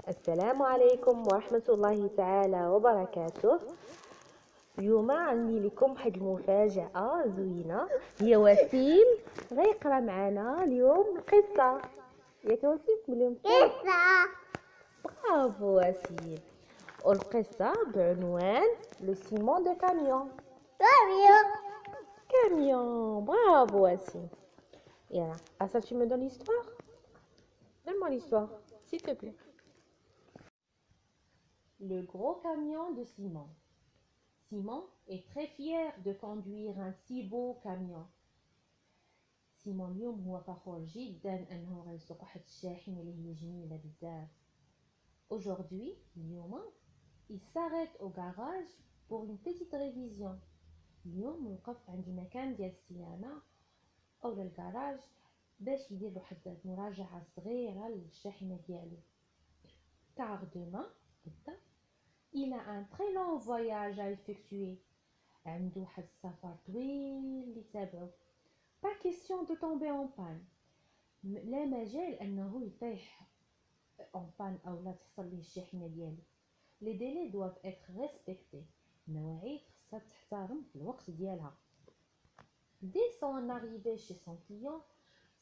السلام عليكم ورحمة الله تعالى وبركاته. اليوم عندي لكم واحد المفاجأة زوينة. هي وسيم غيقرا معنا اليوم القصة. ياك وسيم؟ اليوم قصة. برافو وسيم. والقصة بعنوان لو سيمون دو كاميون. Camion, bravo Wassim. Et alors, ça tu me donnes l'histoire? Donne-moi l'histoire, s'il te plaît. Le gros camion de Simon. Simon est très fier de conduire un si beau camion. سيمون اليوم هو فخور جدا أنه غيسوق واحد الشاحنة اللي هي جميلة بزاف. Aujourd'hui, اليوم, il s'arrête au garage pour une petite révision. اليوم وقف عند المكان ديال الصيانة أو للجراج باش يدير واحد مراجعة صغيرة للشاحنة ديالو. Car demain, غدا, il a un très long voyage à effectuer. عنده واحد السفر طويل اللي تابعو. Pas question de tomber en panne. لا مجال أنه يطيح en panne أو لا تحصل ليه الشاحنة ديالو. Les délais doivent être respectés. المواعيد خصها تحترم في الوقت ديالها. Dès son arrivée chez son client,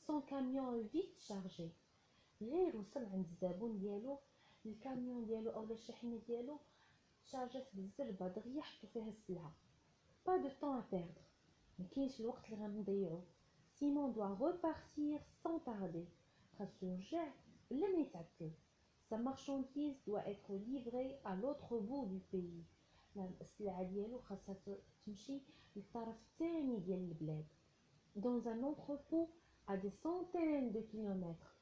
son camion est vite chargé. غير وصل عند الزبون ديالو الكاميون ديالو أو الشاحنة ديالو شارجات بالزربة دغيا حطو فيها السلعة. Pas de temps à perdre. مكاينش الوقت اللي غنضيعو. Simon doit repartir sans tarder. خاصو يرجع بلا ما يتعطل. Sa marchandise doit être livrée à l'autre bout du pays. السلعة ديالو خاصها تمشي للطرف الثاني ديال البلاد. Dans un entrepôt à des centaines de kilomètres.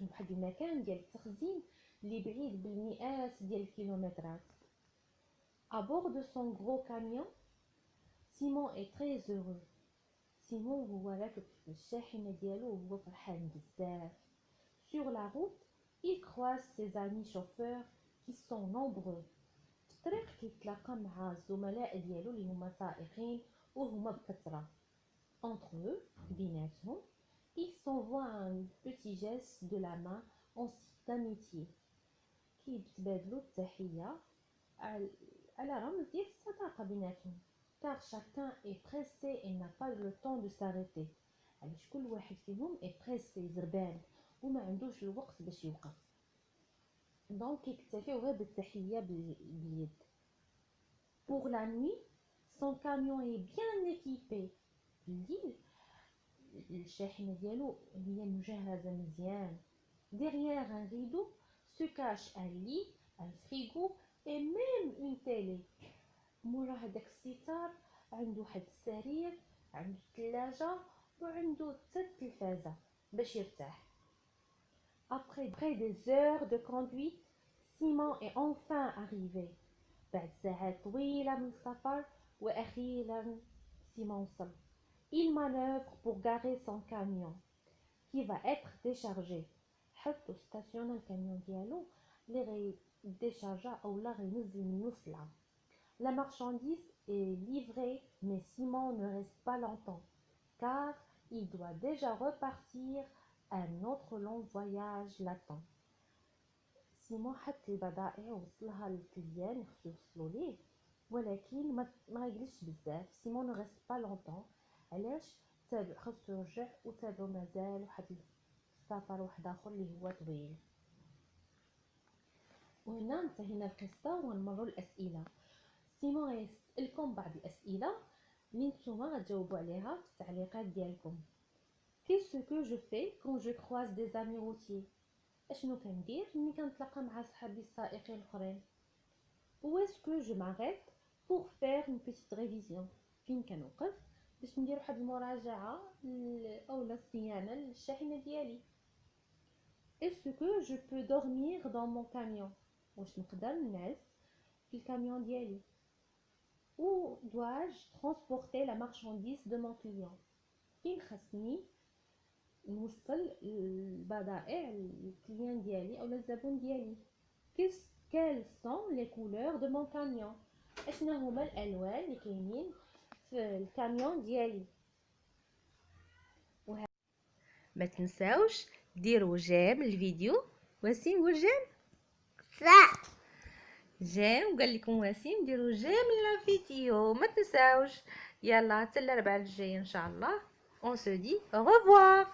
واحد المكان ديال التخزين اللي بعيد بالمئات ديال الكيلومترات. À bord de son gros camion, Simon est très heureux. Simon هو راكب في الشاحنة ديالو وهو فرحان بزاف. Sur la route, il croise ses amis chauffeurs qui sont nombreux. في الطريق كيتلاقى مع الزملاء ديالو اللي هما سائقين وهما بكثرة. Entre eux, بيناتهم, ils s'envoient un petit geste de la main en signe d'amitié. كيتبادلوا التحية على رمز ديال الصداقة بيناتهم. Car chacun est pressé et n'a pas le temps de s'arrêter. علاش كل واحد فيهم est pressé زربان وما عندوش الوقت باش يوقف. دونك كيكتفيو غير بالتحية باليد. Pour la nuit, son camion est bien équipé. بالليل الشاحنة ديالو هي مجهزة مزيان. Derrière un rideau se cache un lit, un frigo et même une télé. مورا هداك الستار عنده واحد السرير، عنده الثلاجة وعنده حتى التلفازة باش يرتاح. Après des heures de conduite, Simon est enfin arrivé. بعد ساعات طويلة من السفر وأخيرا سيمون وصل. Il manœuvre pour garer son camion qui va être déchargé. حطو ستاسيونا الكاميون ديالو اللي غيديشارجا اولا غينزل منو السلعة. La marchandise est livrée, mais Simon ne reste pas longtemps, car il doit déjà repartir. Un autre long voyage l'attend. Simon حط البضائع ووصلها للكليان خصو يوصلوا ليه، ولكن ما يجلسش بزاف. Simon ne reste pas longtemps. علاش؟ تابع خصو يرجع وتابعو مازال واحد السفر واحد اخر اللي هو طويل. وهنا انتهينا القصة ونمروا الأسئلة. سيمون غيسألكم بعض الأسئلة اللي نتوما غتجاوبوا عليها في التعليقات ديالكم. Qu'est-ce que je fais quand je croise des amis routiers؟ اشنو كندير ملي كنتلاقى مع صحابي السائقين الاخرين؟ Où est-ce que je m'arrête pour faire une petite révision؟ فين كنوقف باش ندير واحد المراجعة اولا الصيانة للشاحنة ديالي؟ Est-ce que je peux dormir dans mon camion؟ واش نقدر نعس في الكاميون ديالي؟ Où dois-je transporter la marchandise de mon client؟ فين خصني نوصل البضائع للكليان ديالي او الزبون ديالي؟ Quelles sont les couleurs de mon camion؟ اشنا هما الالوان اللي كاينين في الكاميون ديالي؟ ما تنساوش ديروا جيم الفيديو. وسيم قول جيم. جيم. وقال لكم وسيم ديروا جيم للفيديو، ما تنساوش. يلا حتى الاربعاء الجاي ان شاء الله. On se dit au revoir.